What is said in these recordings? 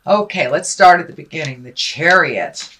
Okay, let's start at the beginning. The Chariot.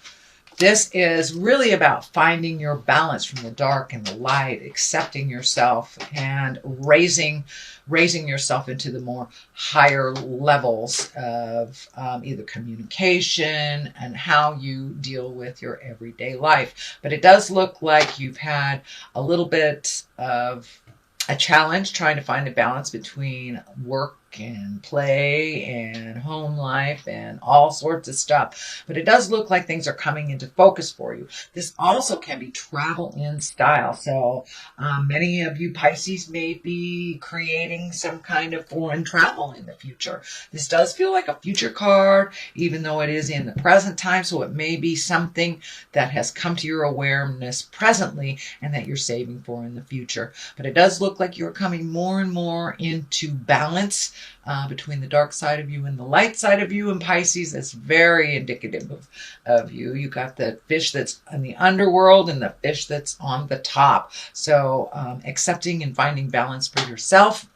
This is really about finding your balance from the dark and the light, accepting yourself and raising yourself into the more higher levels of either communication and how you deal with your everyday life. But it does look like you've had a little bit of a challenge trying to find a balance between work and play and home life and all sorts of stuff. But it does look like things are coming into focus for you. This also can be travel in style. So many of you Pisces may be creating some kind of foreign travel in the future. This does feel like a future card, even though it is in the present time. So it may be something that has come to your awareness presently and that you're saving for in the future. But it does look like you're coming more and more into balance between the dark side of you and the light side of you. And Pisces, that's very indicative of you. You got the fish that's in the underworld and the fish that's on the top. So accepting and finding balance for yourself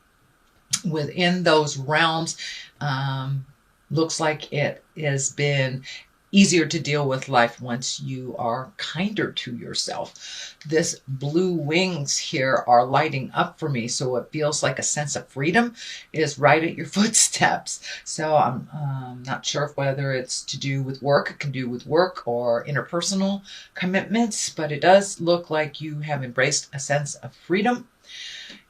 within those realms looks like it has been easier to deal with life once you are kinder to yourself. This blue wings here are lighting up for me, so it feels like a sense of freedom is right at your footsteps. So I'm not sure whether it's to do with work, it can do with work or interpersonal commitments, but it does look like you have embraced a sense of freedom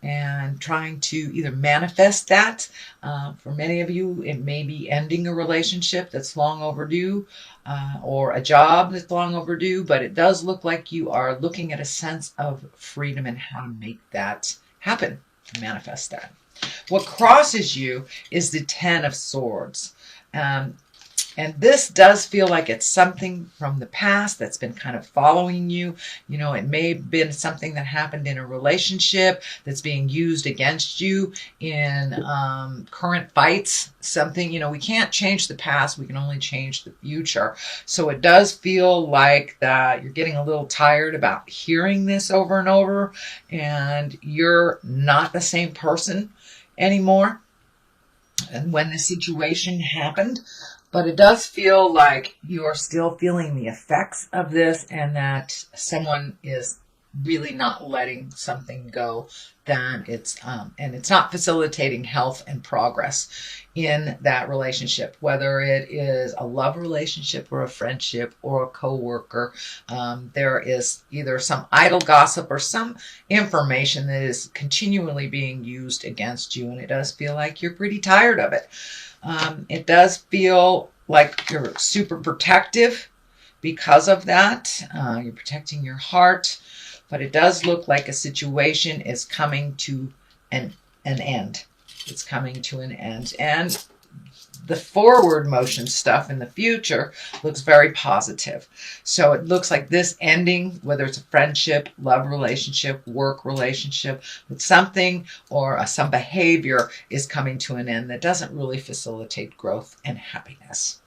and trying to either manifest that. For many of you, it may be ending a relationship that's long overdue or a job that's long overdue, but it does look like you are looking at a sense of freedom and how to make that happen, to manifest that. What crosses you is the Ten of Swords. And this does feel like it's something from the past that's been kind of following you. You know, it may have been something that happened in a relationship that's being used against you in current fights. Something, you know, we can't change the past. We can only change the future. So it does feel like that you're getting a little tired about hearing this over and over, and you're not the same person anymore. And when the situation happened, but it does feel like you're still feeling the effects of this and that someone is really not letting something go, that it's and it's not facilitating health and progress in that relationship, whether it is a love relationship or a friendship or a coworker. There is either some idle gossip or some information that is continually being used against you, and it does feel like you're pretty tired of it. It does feel like you're super protective because of that. You're protecting your heart, but it does look like a situation is coming to an end. It's coming to an end. And the forward motion stuff in the future looks very positive. So it looks like this ending, whether it's a friendship, love relationship, work relationship, with something or some behavior is coming to an end that doesn't really facilitate growth and happiness.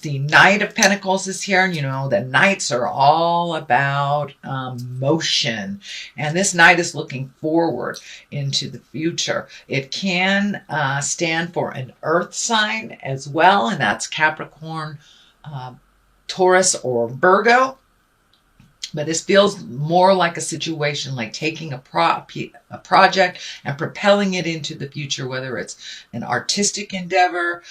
The Knight of Pentacles is here, and you know, the Knights are all about motion. And this Knight is looking forward into the future. It can stand for an earth sign as well, and that's Capricorn, Taurus, or Virgo. But this feels more like a situation like taking a project and propelling it into the future, whether it's an artistic endeavor,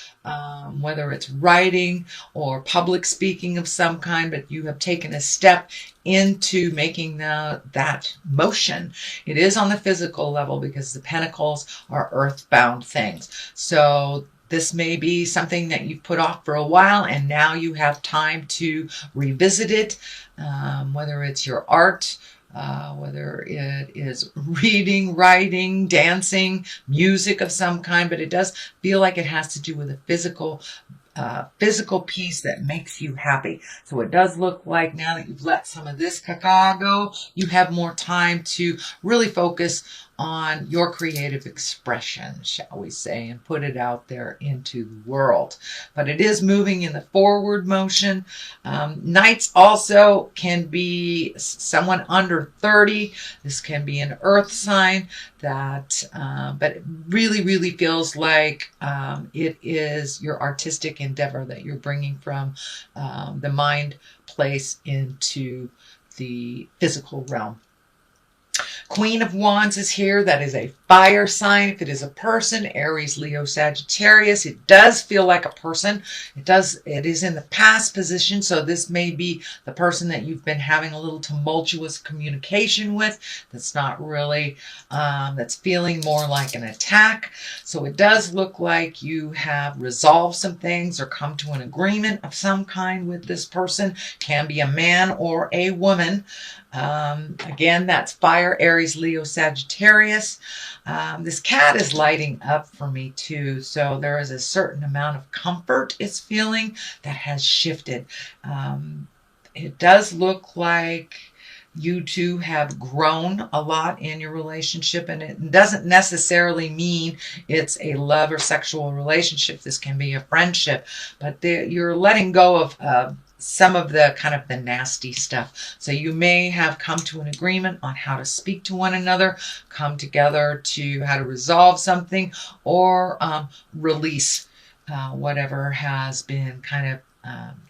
whether it's writing or public speaking of some kind, but you have taken a step into making that motion. It is on the physical level because the pentacles are earthbound things. So this may be something that you've put off for a while, and now you have time to revisit it, whether it's your art, whether it is reading, writing, dancing, music of some kind, but it does feel like it has to do with a physical piece that makes you happy. So it does look like now that you've let some of this caca go, you have more time to really focus on your creative expression, shall we say, and put it out there into the world. But it is moving in the forward motion. Knights also can be someone under 30. This can be an earth sign that, but it really, really feels like it is your artistic endeavor that you're bringing from the mind place into the physical realm. Queen of Wands is here. That is a fire sign. If it is a person, Aries, Leo, Sagittarius, it does feel like a person. It is in the past position. So this may be the person that you've been having a little tumultuous communication with. That's not really, that's feeling more like an attack. So it does look like you have resolved some things or come to an agreement of some kind with this person. Can be a man or a woman. Again, that's fire, Aries, Leo, Sagittarius. This cat is lighting up for me too. So there is a certain amount of comfort it's feeling that has shifted. It does look like you two have grown a lot in your relationship, and it doesn't necessarily mean it's a love or sexual relationship. This can be a friendship, but you're letting go of some of the kind of the nasty stuff. So you may have come to an agreement on how to speak to one another, come together to how to resolve something, or release whatever has been kind of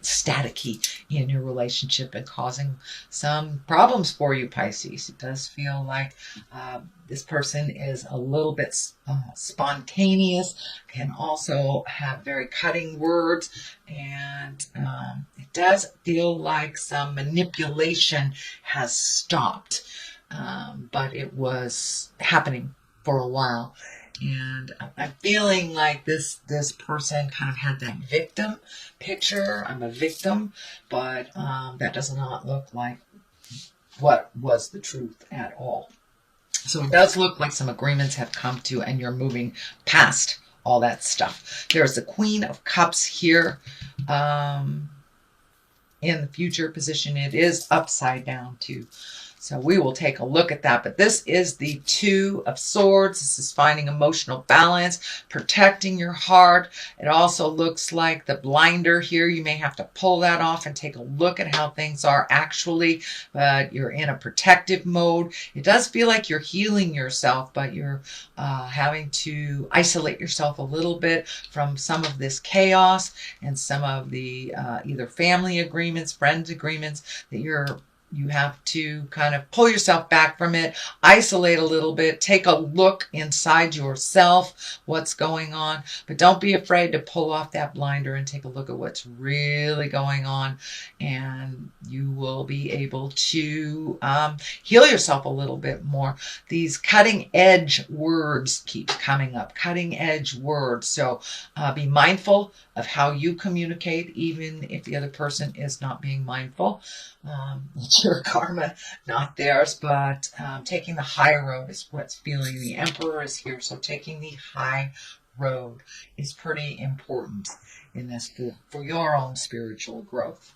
staticky in your relationship and causing some problems for you, Pisces. It does feel like this person is a little bit spontaneous, can also have very cutting words, and it does feel like some manipulation has stopped, but it was happening for a while. And I'm feeling like this person kind of had that victim picture. I'm a victim, but that does not look like what was the truth at all. So it does look like some agreements have come to, and you're moving past all that stuff. There's the Queen of Cups here in the future position. It is upside down too. So we will take a look at that. But this is the Two of Swords. This is finding emotional balance, protecting your heart. It also looks like the blinder here. You may have to pull that off and take a look at how things are actually. You're in a protective mode. It does feel like you're healing yourself, but you're having to isolate yourself a little bit from some of this chaos and some of the either family agreements, friends agreements that you have to kind of pull yourself back from it, isolate a little bit, take a look inside yourself, what's going on. But don't be afraid to pull off that blinder and take a look at what's really going on. And you will be able to heal yourself a little bit more. These cutting edge words keep coming up, cutting edge words. So be mindful of how you communicate, even if the other person is not being mindful. It's your karma, not theirs, but taking the high road is what's feeling. The Emperor is here, so taking the high road is pretty important in this for your own spiritual growth.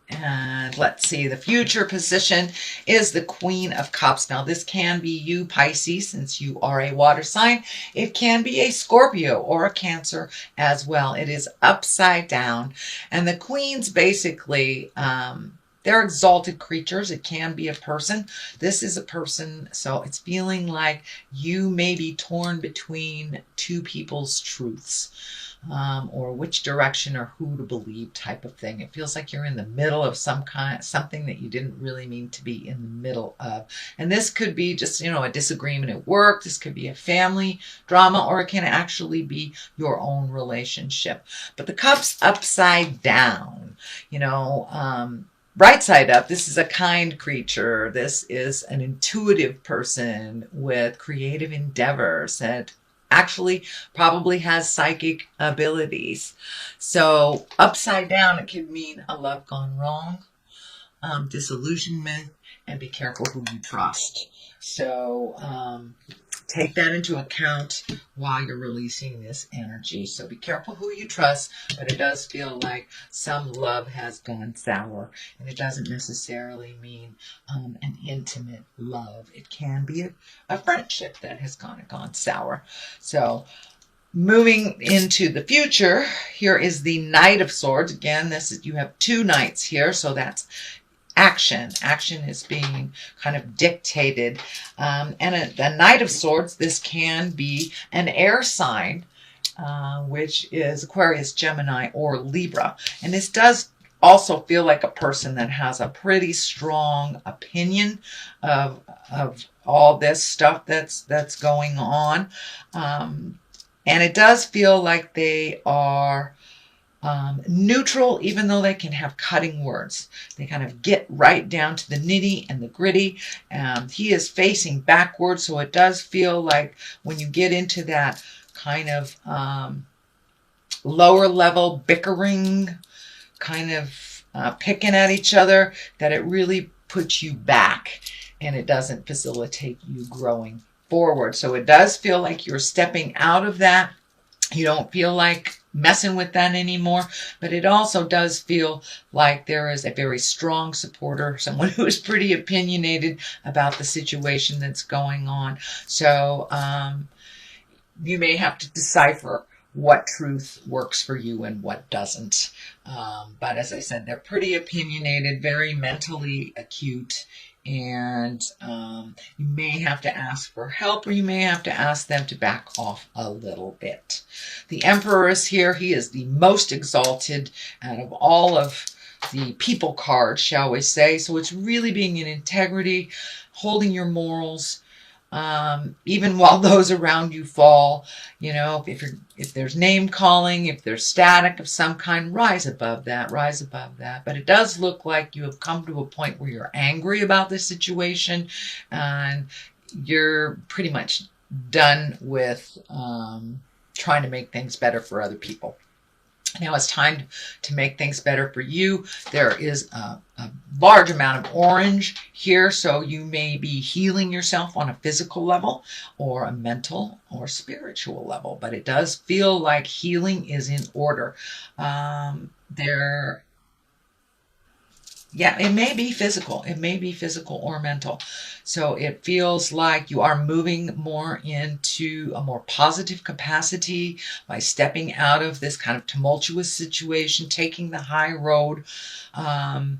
And let's see, the future position is the Queen of Cups. Now, this can be you, Pisces, since you are a water sign. It can be a Scorpio or a Cancer as well. It is upside down. And the queens basically, they're exalted creatures. It can be a person. This is a person, so it's feeling like you may be torn between two people's truths. Or which direction or who to believe type of thing. It feels like you're in the middle of something that you didn't really mean to be in the middle of. And this could be just, a disagreement at work. This could be a family drama, or it can actually be your own relationship. But the cup's upside down, right side up, this is a kind creature. This is an intuitive person with creative endeavors that actually probably has psychic abilities. So upside down, it could mean a love gone wrong, disillusionment, and be careful who you trust. So take that into account while you're releasing this energy. So be careful who you trust, but it does feel like some love has gone sour, and it doesn't necessarily mean an intimate love. It can be a friendship that has gone sour. So moving into the future, here is the Knight of Swords. Again, you have two knights here, so that's action. Action is being kind of dictated. And a Knight of Swords, this can be an air sign, which is Aquarius, Gemini, or Libra. And this does also feel like a person that has a pretty strong opinion of all this stuff that's going on. And it does feel like they are neutral, even though they can have cutting words. They kind of get right down to the nitty and the gritty. He is facing backwards, so it does feel like when you get into that kind of lower level bickering, kind of picking at each other, that it really puts you back and it doesn't facilitate you growing forward. So it does feel like you're stepping out of that. You don't feel like messing with that anymore, but it also does feel like there is a very strong supporter, someone who is pretty opinionated about the situation that's going on. So you may have to decipher what truth works for you and what doesn't. But as I said, they're pretty opinionated, very mentally acute, and you may have to ask for help, or you may have to ask them to back off a little bit. The Emperor is here. He is the most exalted out of all of the people cards, shall we say. So it's really being in integrity, holding your morals, even while those around you fall. You know, if there's name calling, if there's static of some kind, rise above that, rise above that. But it does look like you have come to a point where you're angry about this situation, and you're pretty much done with trying to make things better for other people. Now it's time to make things better for you. There is a large amount of orange here, so you may be healing yourself on a physical level or a mental or spiritual level, but it does feel like healing is in order. Yeah, it may be physical. It may be physical or mental. So it feels like you are moving more into a more positive capacity by stepping out of this kind of tumultuous situation, taking the high road, and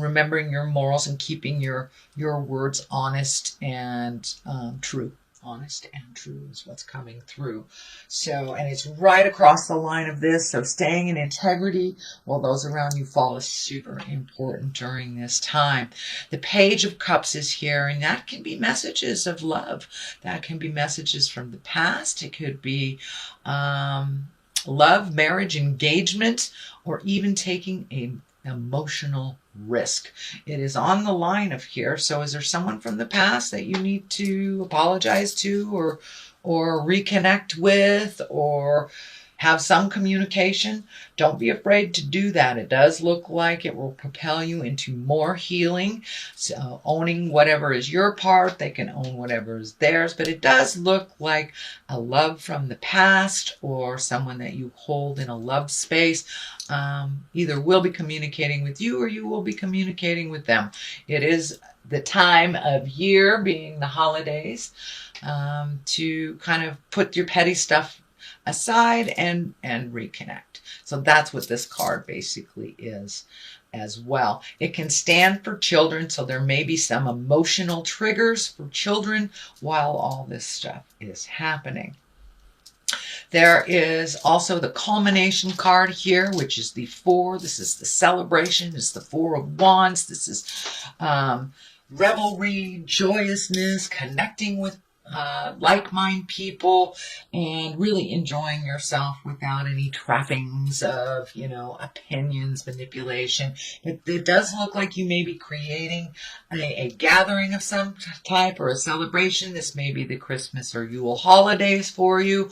remembering your morals and keeping your words honest and true. Honest and true is what's coming through. So, and it's right across the line of this. So staying in integrity while those around you fall is super important during this time. The Page of Cups is here, and that can be messages of love. That can be messages from the past. It could be love, marriage, engagement, or even taking an emotional risk. It is on the line of here. So is there someone from the past that you need to apologize to, or reconnect with, or have some communication? Don't be afraid to do that. It does look like it will propel you into more healing. So owning whatever is your part, they can own whatever is theirs, but it does look like a love from the past or someone that you hold in a love space either will be communicating with you or you will be communicating with them. It is the time of year, being the holidays, to kind of put your petty stuff aside and reconnect. So that's what this card basically is as well. It can stand for children, so there may be some emotional triggers for children while all this stuff is happening. There is also the culmination card here, which is the 4. This is the celebration. It's the 4 of Wands. This is revelry, joyousness, connecting with like-minded people, and really enjoying yourself without any trappings of, opinions, manipulation. It does look like you may be creating a gathering of some type or a celebration. This may be the Christmas or Yule holidays for you,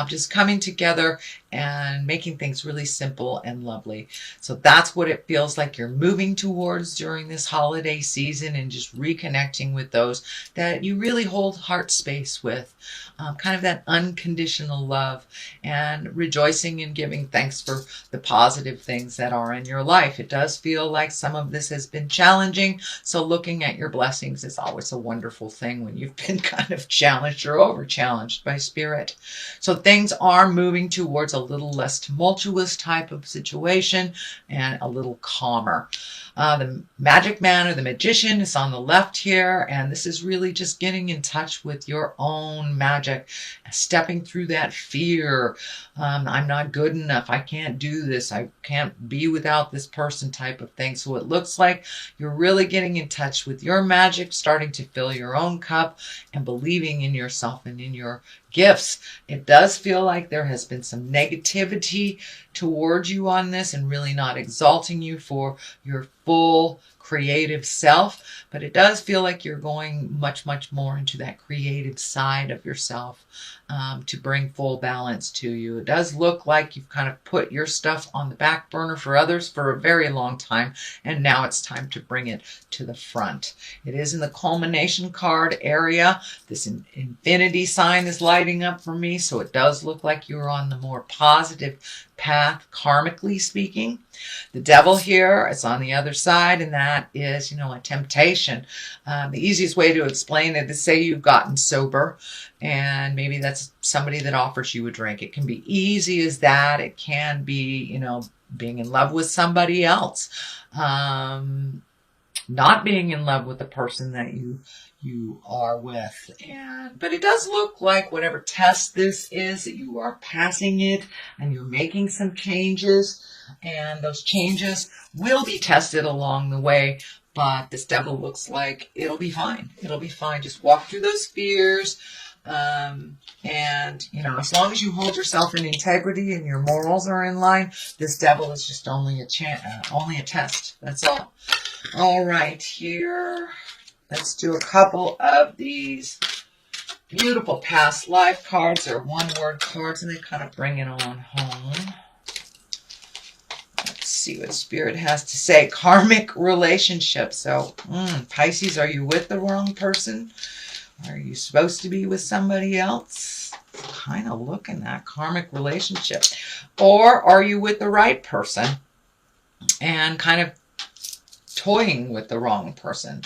just coming together and making things really simple and lovely. So that's what it feels like you're moving towards during this holiday season, and just reconnecting with those that you really hold heart space with. Kind of that unconditional love, and rejoicing and giving thanks for the positive things that are in your life. It does feel like some of this has been challenging, so looking at your blessings is always a wonderful thing when you've been kind of challenged or over challenged by spirit. So things are moving towards a little less tumultuous type of situation and a little calmer. The magic man or the magician is on the left here, and this is really just getting in touch with your own magic, stepping through that fear. I'm not good enough. I can't do this. I can't be without this person type of thing. So it looks like you're really getting in touch with your magic, starting to fill your own cup, and believing in yourself and in your gifts. It does feel like there has been some negativity towards you on this, and really not exalting you for your full creative self, but it does feel like you're going much more into that creative side of yourself, to bring full balance to you. It does look like you've kind of put your stuff on the back burner for others for a very long time, and now it's time to bring it to the front. It is in the culmination card area. This infinity sign is lighting up for me, so it does look like you're on the more positive path, karmically speaking. The devil here is on the other side, and that is, a temptation. The easiest way to explain it is, say you've gotten sober, and maybe that's somebody that offers you a drink. It can be easy as that. It can be, being in love with somebody else. Not being in love with the person that you are with. But it does look like whatever test this is, that you are passing it, and you're making some changes, and those changes will be tested along the way. But this devil looks like it'll be fine. It'll be fine. Just walk through those fears. As long as you hold yourself in integrity and your morals are in line, this devil is just only a test. That's all. All right, here. Let's do a couple of these beautiful past life cards. They're one-word cards, and they kind of bring it on home. Let's see what Spirit has to say. Karmic relationship. So, Pisces, are you with the wrong person? Are you supposed to be with somebody else? Kind of looking at karmic relationship. Or are you with the right person and kind of toying with the wrong person?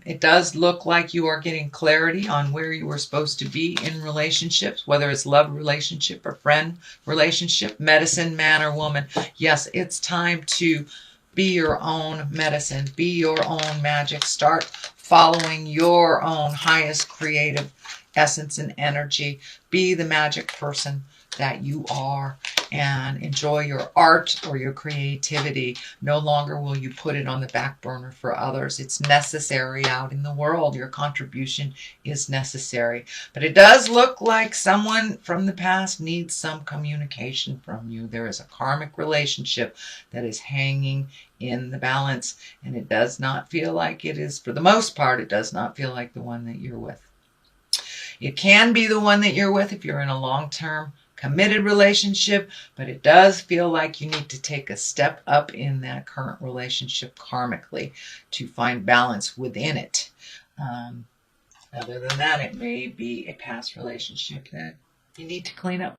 It does look like you are getting clarity on where you were supposed to be in relationships, whether it's love relationship or friend relationship, medicine man or woman. Yes, it's time to be your own medicine, be your own magic. Start following your own highest creative essence and energy. Be the magic person that you are, and enjoy your art or your creativity. No longer will you put it on the back burner for others. It's necessary out in the world. Your contribution is necessary. But it does look like someone from the past needs some communication from you. There is a karmic relationship that is hanging in the balance, and it does not feel like it is, for the most part, it does not feel like the one that you're with. It can be the one that you're with if you're in a long-term committed relationship, but it does feel like you need to take a step up in that current relationship karmically to find balance within it. Other than that, it may be a past relationship that you need to clean up.